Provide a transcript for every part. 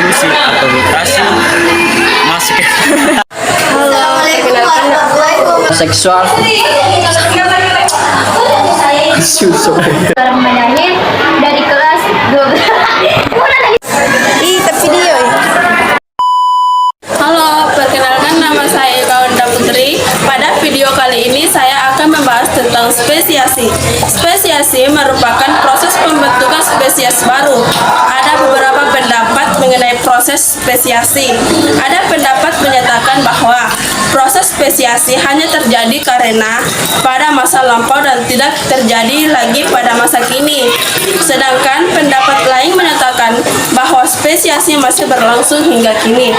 evolusi atau mutasi masuk Halo, perkenalkan nama seksual seorang penyanyi dari kelas 12. Ih, tapi video ya. Halo, perkenalkan nama saya Kaunda Putri. Pada video kali ini saya akan membahas tentang spesiasi. Spesiasi merupakan proses pembentukan spesies baru. Ada beberapa pendapat mengenai proses spesiasi. Ada pendapat menyatakan bahwa proses spesiasi hanya terjadi karena pada masa lampau dan tidak terjadi lagi pada masa kini. Sedangkan pendapat lain menyatakan bahwa spesiasi masih berlangsung hingga kini.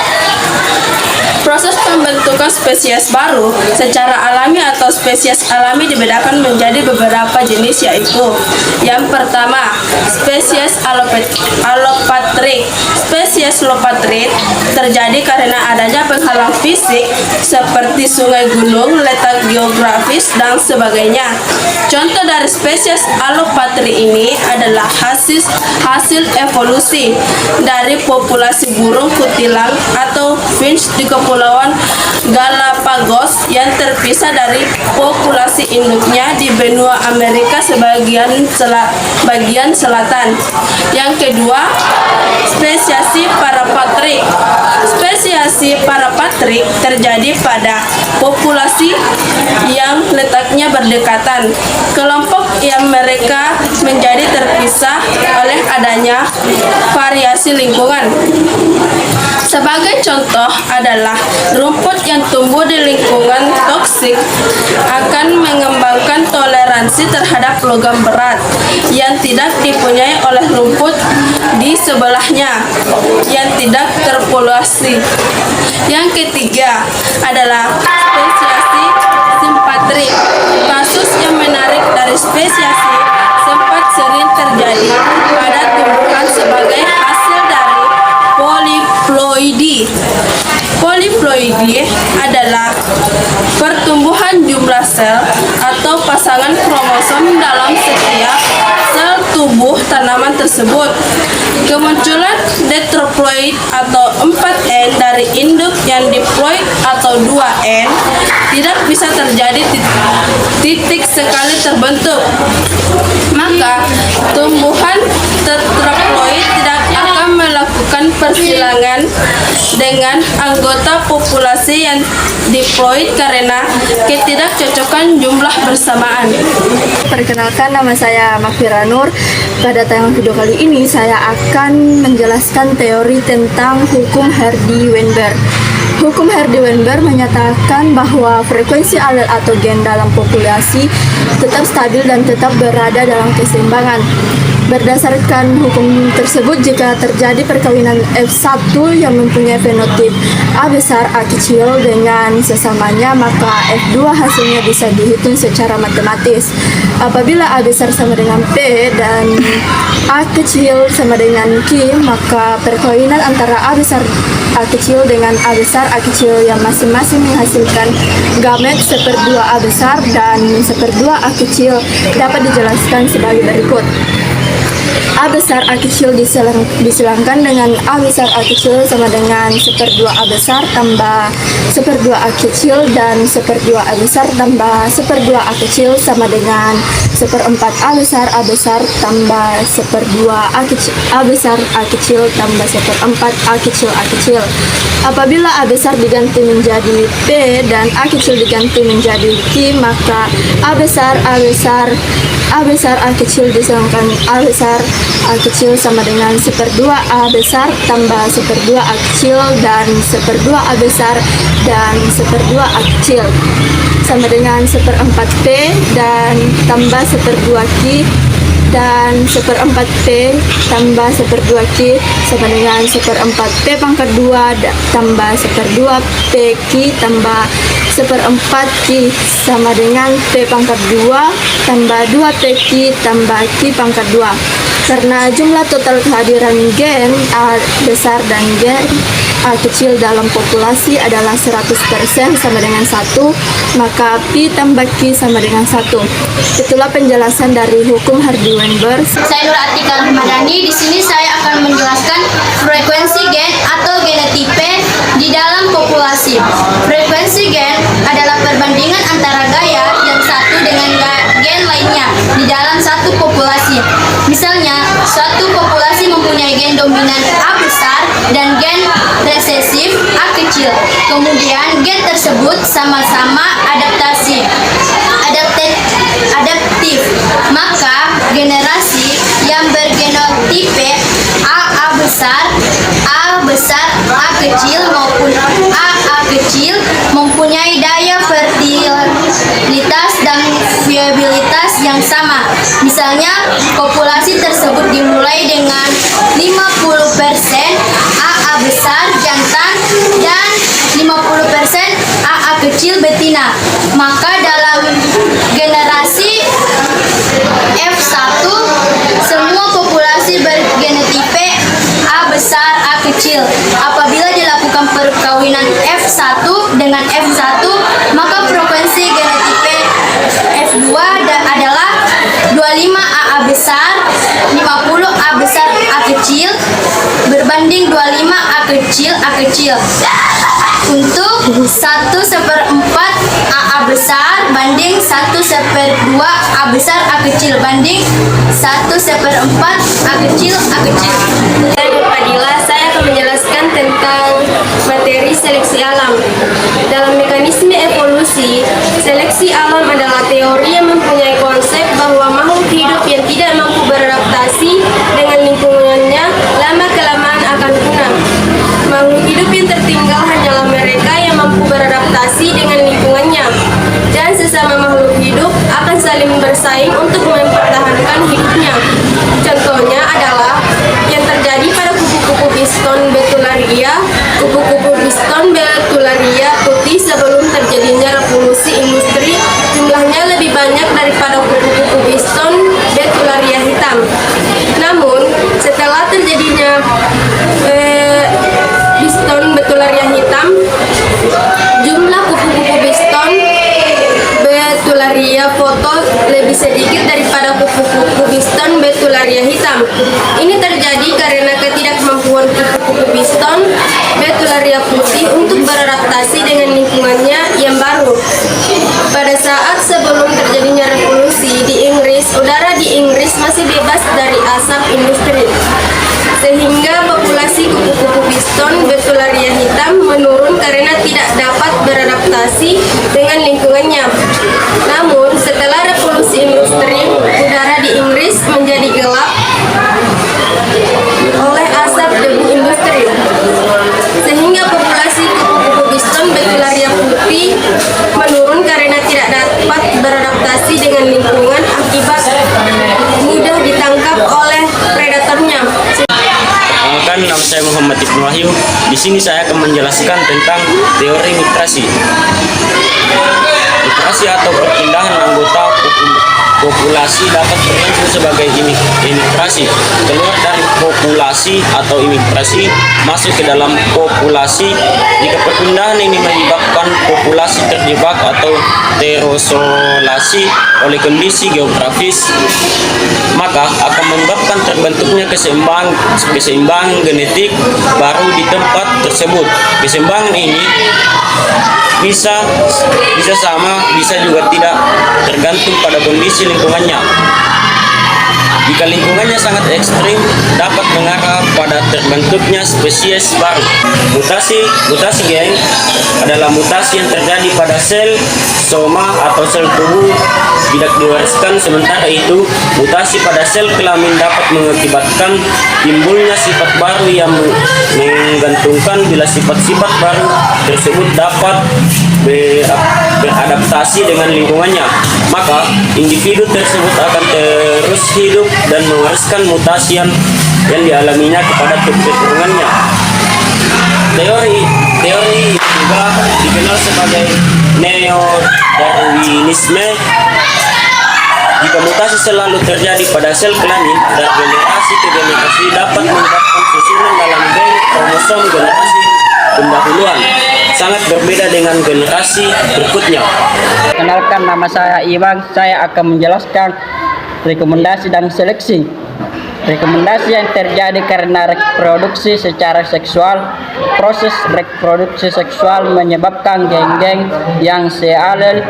Proses pembentukan spesies baru secara alami atau spesies alami dibedakan menjadi beberapa jenis, yaitu yang pertama, spesies alopatrik. Spesies alopatrik terjadi karena adanya penghalang fisik seperti sungai, gunung, letak geografis, dan sebagainya. Contoh dari spesies alopatrik ini adalah hasil evolusi dari populasi burung kutilang atau finch di Kepulauan Galapagos yang terpisah dari populasi induknya di benua Amerika bagian selatan. Yang kedua, spesiasi parapatrik. Spesiasi parapatrik terjadi pada populasi yang letaknya berdekatan. Kelompok yang mereka menjadi terpisah oleh adanya variasi lingkungan. Sebagai contoh adalah rumput yang tumbuh di lingkungan toksik akan mengembangkan toleransi terhadap logam berat yang tidak dipunyai oleh rumput di sebelahnya yang tidak terpolusi. Yang ketiga adalah spesiasi simpatrik. Kasus yang menarik dari spesiasi sempat sering terjadi pada tumbuhan sebagai hasil dari poliploidi. Poliploidi adalah pertumbuhan jumlah sel atau pasangan kromosom dalam setiap sel tubuh tanaman tersebut. Kemunculan tetraploid atau 4N dari induk yang diploid atau 2N tidak bisa terjadi titik sekali terbentuk. Maka tumbuhan tetraploid tidak akan melakukan persilangan dengan anggota populasi yang diploid karena ketidakcocokan jumlah bersamaan. Perkenalkan, nama saya Makfira Nur. Pada tayangan video kali ini saya akan menjelaskan teori tentang hukum Hardy-Weinberg. Hukum Hardy-Weinberg menyatakan bahwa frekuensi alel atau gen dalam populasi tetap stabil dan tetap berada dalam keseimbangan. Berdasarkan hukum tersebut, jika terjadi perkawinan F1 yang mempunyai fenotip A besar A kecil dengan sesamanya, maka F2 hasilnya bisa dihitung secara matematis. Apabila A besar sama dengan P dan A kecil sama dengan Q, maka perkawinan antara A besar A kecil dengan A besar A kecil yang masing-masing menghasilkan gamet 1/2 A besar dan 1/2 A kecil dapat dijelaskan sebagai berikut. A besar A kecil disilangkan dengan A besar A kecil sama dengan 1/2 A besar tambah 1/2 A kecil dan 1/2 A besar tambah 1/2 A kecil sama dengan 1/4 A besar tambah 1/2 A besar A kecil tambah 1/4 A kecil. Apabila A besar diganti menjadi P dan A kecil diganti menjadi Q, maka A besar A kecil disilangkan A besar A kecil sama dengan 1/2 A besar tambah 1/2 A kecil dan 1/2 A besar dan 1/2 A kecil sama dengan 1/4 P dan tambah 1/2 Q dan 1/4 P tambah 1/2 Q sama dengan 1/4 P pangkat 2 tambah 1/2 P Q tambah 1/4 Q sama dengan P pangkat 2 tambah 2 P Q tambah Q pangkat 2. Karena jumlah total kehadiran gen A besar dan gen A kecil dalam populasi adalah 100% sama dengan 1, maka Pi tambah Q sama dengan 1. Itulah penjelasan dari hukum Hardy-Weinberg. Saya Nur Atika Rahmadani. Di sini saya akan menjelaskan frekuensi gen atau genotipe di dalam populasi. Frekuensi gen adalah perbandingan antara gaya yang satu dengan gen lainnya di dalam satu populasi. Misalnya, suatu populasi mempunyai gen dominan A besar dan gen resesif A kecil. Kemudian gen tersebut sama-sama adaptif. Maka generasi yang bergenotipe A besar, A kecil maupun A kecil mempunyai daya fertilitas dan viabilitas yang sama. Misalnya, populasi tersebut dimulai dengan 50% AA besar jantan dan 50% AA kecil betina. Maka dalam generasi F1 semua populasi bergenotipe A besar A kecil. Apabila dilakukan perkawinan F1 dengan F1, maka frekuensi genotipe F2 adalah 25 AA besar, 50 A besar A kecil berbanding 25 A kecil. Untuk 1/4 AA besar banding 1/2 A besar A kecil banding 1/4 A kecil. Saya Nur Fadila, saya akan menjelaskan tentang materi seleksi alam. Dalam mekanisme evolusi, seleksi alam adalah teori yang mempunyai konsep bahwa makhluk hidup yang tidak mampu beradaptasi dengan lingkungannya lama-kelamaan akan punah. Makhluk hidup yang tertinggal hanyalah mereka yang mampu beradaptasi dengan lingkungannya, dan sesama makhluk hidup akan saling bersaing untuk mempertahankan hidupnya. Contohnya adalah yang terjadi pada kupu-kupu biston betularia. Kupu-kupu biston betularia putih sebelum terjadinya revolusi industri jumlahnya lebih banyak daripada kupu-kupu biston betularia hitam. Namun, setelah terjadinya biston betularia hitam, jumlah kupu-kupu biston betularia foto lebih sedikit daripada kupu-kupu biston betularia hitam. Ini terjadi karena ketidakmampuan kupu-kupu biston betularia putih untuk beradaptasi dengan lingkungannya yang baru. Pada saat sebelum terjadinya revolusi di Inggris, udara di Inggris masih bebas dari asap industri, sehingga populasi kupu-kupu biston betularia hitam menurun karena tidak dapat beradaptasi dengan lingkungannya. Namun, setelah revolusi industri, udara di Inggris menjadi gelap oleh asap debu industri, sehingga populasi kupu-kupu biston betularia putih menurun karena tidak dapat beradaptasi dengan lingkungan akibat mudah ditangkap oleh predatornya. Perkenalkan, nama saya Muhammad Ibnu Wahyu. Di sini saya akan menjelaskan tentang teori migrasi. Migrasi atau perpindahan anggota populasi dapat berlangsung sebagai imigrasi keluar dari populasi atau imigrasi masuk ke dalam populasi. Jika perpindahan ini menyebabkan populasi terjebak atau terisolasi oleh kondisi geografis, maka akan menyebabkan terbentuknya keseimbangan genetik baru di tempat tersebut. Keseimbangan ini bisa sama, bisa juga tidak, tergantung pada kondisi lingkungannya. Jika lingkungannya sangat ekstrim, dapat mengarah pada terbentuknya spesies baru. Mutasi gen adalah mutasi yang terjadi pada sel soma atau sel tubuh tidak diwariskan. Sementara itu, mutasi pada sel kelamin dapat mengakibatkan timbulnya sifat baru yang menggantungkan bila sifat-sifat baru tersebut dapat beradaptasi dengan lingkungannya, maka individu tersebut akan terus hidup dan mewariskan mutasi yang dialaminya kepada keturunannya. Teori juga dikenal sebagai neo-darwinisme. Jika mutasi selalu terjadi pada sel kelamin, dari generasi ke generasi dapat menyebabkan susunan dalam gen kromosom generasi pendahuluan, sangat berbeda dengan generasi berikutnya. Kenalkan, nama saya Iwan. Saya akan menjelaskan rekomendasi dan seleksi. Rekomendasi yang terjadi karena reproduksi secara seksual. Proses reproduksi seksual menyebabkan geng-geng yang sealel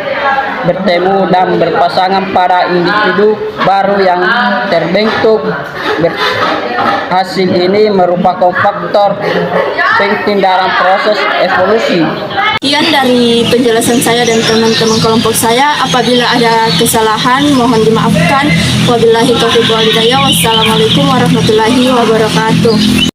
bertemu dan berpasangan pada individu baru yang terbentuk. Hasil ini merupakan faktor penting dalam proses evolusi. Sekian dari penjelasan saya dan teman-teman kelompok saya. Apabila ada kesalahan, mohon dimaafkan. Wabillahi taufiq wal hidayah. Wassalamualaikum warahmatullahi wabarakatuh.